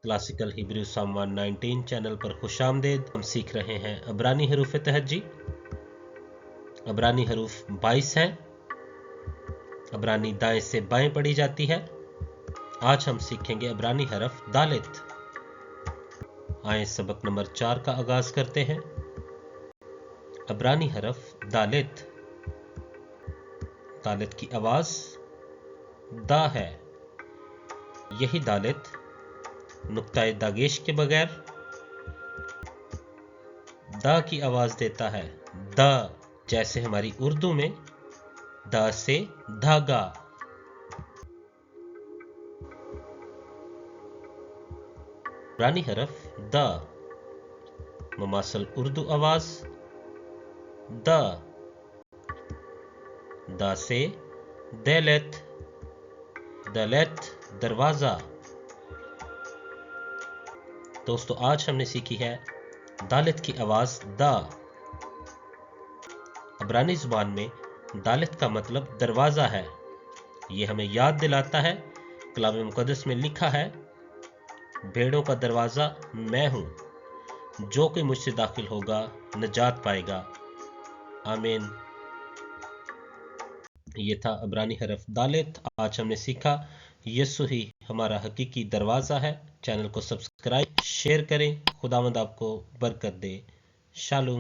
Classical Hebrew सम 119 channel पर खुशामदीद। हम सीख रहे हैं अबरानी हरूफ तहज्जी। अबरानी हरूफ 22 हैं। अबरानी दाएं से बाएं पढ़ी जाती है। आज हम सीखेंगे अबरानी हरफ दालित। आए सबक नंबर 4 का आगाज करते हैं। अबरानी हरफ दालित। दालित की आवाज दा है। यही दालित नुक्ताए दागेश के बगैर दा की आवाज देता है। दा, जैसे हमारी उर्दू में दा से धागा। अबरानी हरफ दा। मुमासल उर्दू आवाज दा। दा से दलत, दलत दरवाजा। दोस्तों, आज हमने सीखी है दालित की आवाज दा। अबरानी जुबान में दालित का मतलब दरवाजा है। यह हमें याद दिलाता है, कलाम मुकद्दस में लिखा है, भेड़ों का दरवाजा मैं हूं, जो कोई मुझसे दाखिल होगा नजात पाएगा। आमीन। ये था अबरानी हरफ दालित। आज हमने सीखा यीशु ही हमारा हकीकी दरवाजा है। चैनल को सब्सक्राइब शेयर करें। खुदावंद आपको बरकत दे। शालूम।